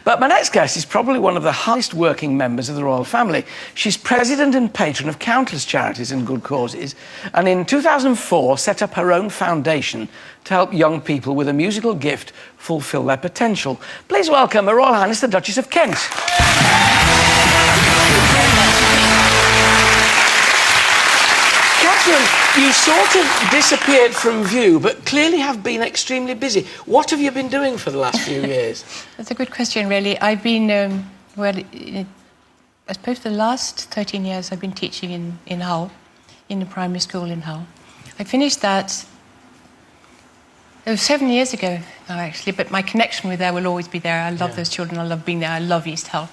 But my next guest is probably one of the highest working members of the royal family. She's president and patron of countless charities and good causes, and in 2004 set up her own foundation to help young people with a musical gift fulfil their potential. Please welcome Her Royal Highness the Duchess of Kent. Catherine, you sort of disappeared from view, but clearly have been extremely busy. What have you been doing for the last few years? That's a good question, really. I've been, I suppose the last 13 years I've been teaching in Hull, in the primary school in Hull. I finished that, it was 7 years ago now, actually, but my connection with there will always be there. I love those children, I love being there, I love East Hull.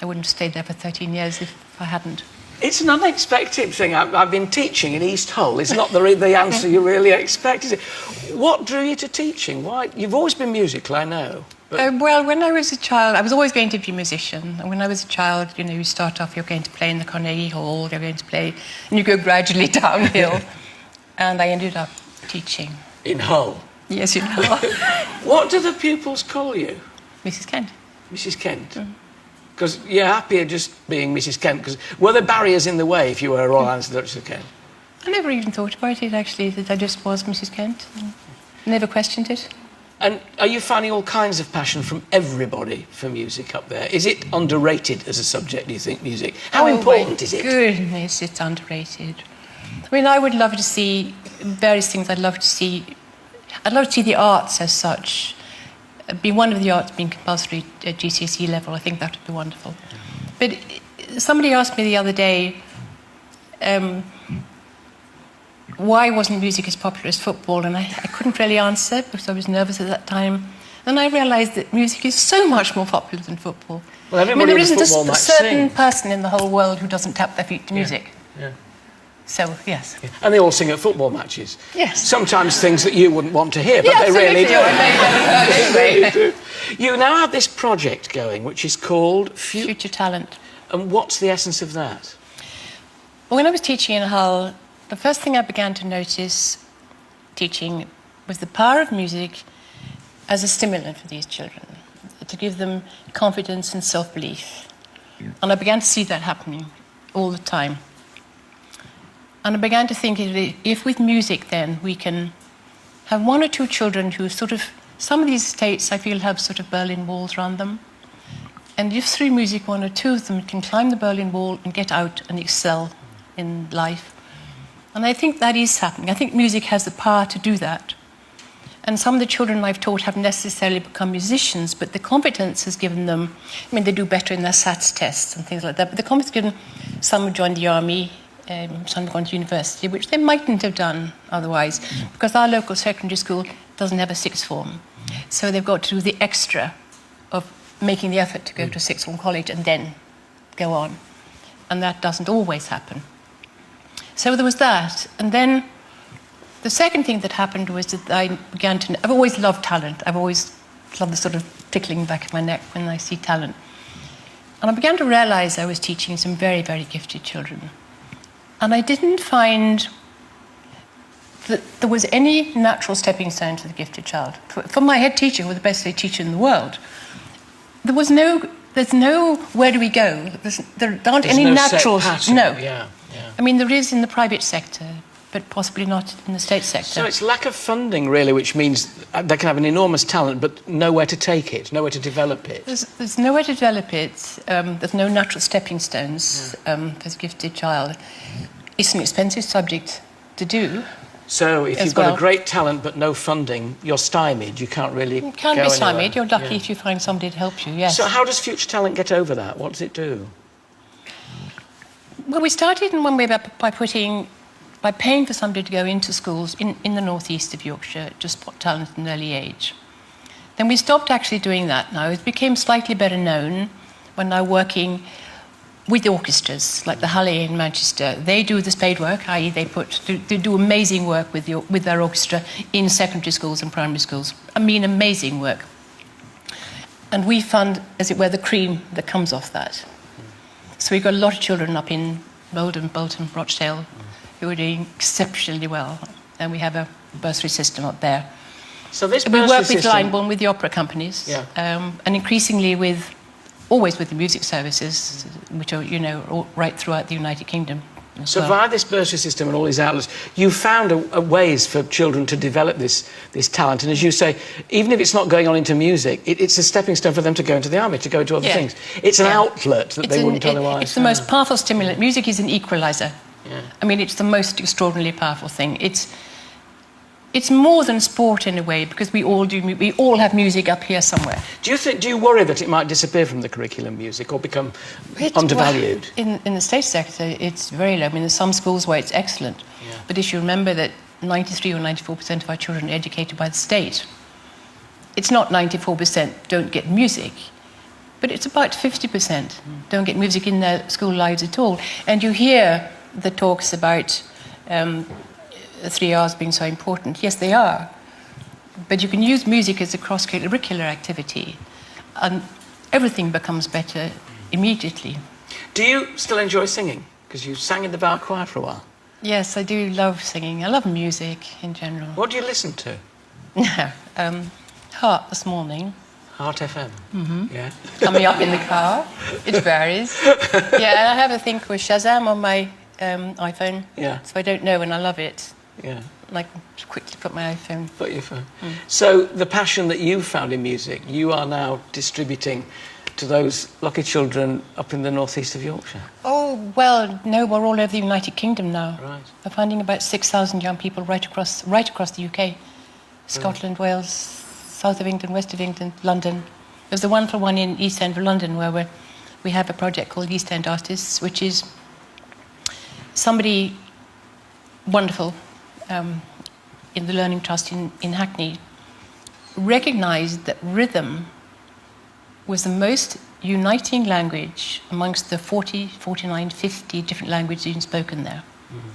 I wouldn't have stayed there for 13 years if I hadn't. It's an unexpected thing. I've been teaching in East Hull. It's not the answer you really expect, is it? What drew you to teaching? Why? You've always been musical, I know. But... well, when I was a child, I was always going to be a musician. And when I was a child, you know, you start off, you're going to play in the Carnegie Hall, you're going to play, and you go gradually downhill. And I ended up teaching. In Hull? Yes, in Hull. What do the pupils call you? Mrs. Kent. Mrs. Kent? Because you're happier just being Mrs. Kent, because were there barriers in the way if you were a Royal Highness the Duchess of Kent? I never even thought about it, actually, that I just was Mrs. Kent. Never questioned it. And are you finding all kinds of passion from everybody for music up there? Is it underrated as a subject, do you think, music? How important is it? Goodness, it's underrated. I mean, I would love to see various things. I'd love to see the arts as such. Be one of the arts being compulsory at GCSE level. I think that would be wonderful. But somebody asked me the other day, why wasn't music as popular as football? And I couldn't really answer because I was nervous at that time. Then I realised that music is so much more popular than football. Well, everybody there isn't football a certain person in the whole world who doesn't tap their feet to music. Yeah. So, yes. Yeah. And they all sing at football matches. Yes. Sometimes things that you wouldn't want to hear, but they really do. They really do. You now have this project going, which is called Future Talent. And what's the essence of that? Well, when I was teaching in Hull, the first thing I began to notice teaching was the power of music as a stimulant for these children, to give them confidence and self-belief. And I began to see that happening all the time. And I began to think, if with music then we can have one or two children who sort of, some of these estates I feel have sort of Berlin walls around them, and if through music one or two of them can climb the Berlin Wall and get out and excel in life. And I think that is happening. I think music has the power to do that. And some of the children I've taught haven't necessarily become musicians, but the competence has given them, I mean, they do better in their SATs tests and things like that, but the competence has given, some have joined the army, some have gone to university, which they mightn't have done otherwise, because our local secondary school doesn't have a sixth form. So they've got to do the extra of making the effort to go to sixth form college and then go on. And that doesn't always happen. So there was that. And then the second thing that happened was that I began to... I've always loved talent. I've always loved the sort of tickling back of my neck when I see talent. And I began to realise I was teaching some very, very gifted children. And I didn't find that there was any natural stepping stone to the gifted child. For my head teacher, who was the best head teacher in the world, there's no where do we go? There aren't any natural... No. Yeah. I mean, there is in the private sector, but possibly not in the state sector. So it's lack of funding, really, which means they can have an enormous talent, but nowhere to take it, nowhere to develop it. There's nowhere to develop it. There's no natural stepping stones for a gifted child. It's an expensive subject to do. So if you've got a great talent but no funding, you're stymied. You can't really go anywhere. You can't be stymied. You're lucky if you find somebody to help you, yes. So how does Future Talent get over that? What does it do? Well, we started in one way by paying for somebody to go into schools in the northeast of Yorkshire to spot talent at an early age. Then we stopped actually doing that now. It became slightly better known when now working with orchestras, like the Halle in Manchester. They do the spade work, i.e. they do amazing work with their orchestra in secondary schools and primary schools. I mean, amazing work. And we fund, as it were, the cream that comes off that. So we've got a lot of children up in Oldham, Bolton, Rochdale, who are doing exceptionally well. And we have a bursary system up there. So this we bursary work with system... Glyndebourne, with the opera companies, and increasingly always with the music services, which are, you know, all right throughout the United Kingdom. So via this bursary system and all these outlets, you found ways for children to develop this talent. And as you say, even if it's not going on into music, it's a stepping stone for them to go into the army, to go into other things. It's an outlet that they wouldn't otherwise. It's the most powerful stimulant. Music is an equaliser. Yeah. I mean, it's the most extraordinarily powerful thing. It's more than sport in a way, because we all have music up here somewhere. Do you worry that it might disappear from the curriculum, music, or become undervalued? Well, in the state sector, it's very low. I mean, there's some schools where it's excellent, but if you remember that 93 or 94% of our children are educated by the state, it's not 94% don't get music, but it's about 50% don't get music in their school lives at all. And you hear the talks about 3 hours being so important. Yes, they are. But you can use music as a cross-curricular activity, and everything becomes better immediately. Do you still enjoy singing? Because you sang in the bar choir for a while. Yes, I do love singing. I love music in general. What do you listen to? Heart this morning. Heart FM? Mm-hmm. Yeah. Coming up in the car. It varies. Yeah, and I have a thing called Shazam on my iPhone. Yeah. So I don't know when I love it. Yeah. And I can quickly put my iPhone. Put your phone. So the passion that you found in music, you are now distributing to those lucky children up in the northeast of Yorkshire. Oh, well, no, we're all over the United Kingdom now. Right. We're finding about 6,000 young people right across the UK. Scotland, Wales, south of England, west of England, London. There's the wonderful one in East End of London where we have a project called East End Artists, which is somebody wonderful in the Learning Trust in Hackney recognised that rhythm was the most uniting language amongst the 40, 49, 50 different languages being spoken there. Mm-hmm.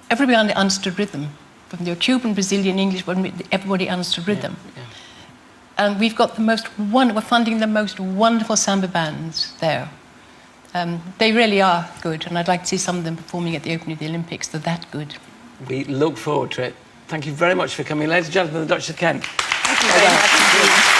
Everybody understood rhythm. From the Cuban, Brazilian, English, everybody understood rhythm. Yeah, yeah. And we've got we're funding the most wonderful samba bands there. They really are good, and I'd like to see some of them performing at the opening of the Olympics. They're that good. We look forward to it. Thank you very much for coming. Ladies and gentlemen, the Duchess of Kent. Thank you very much.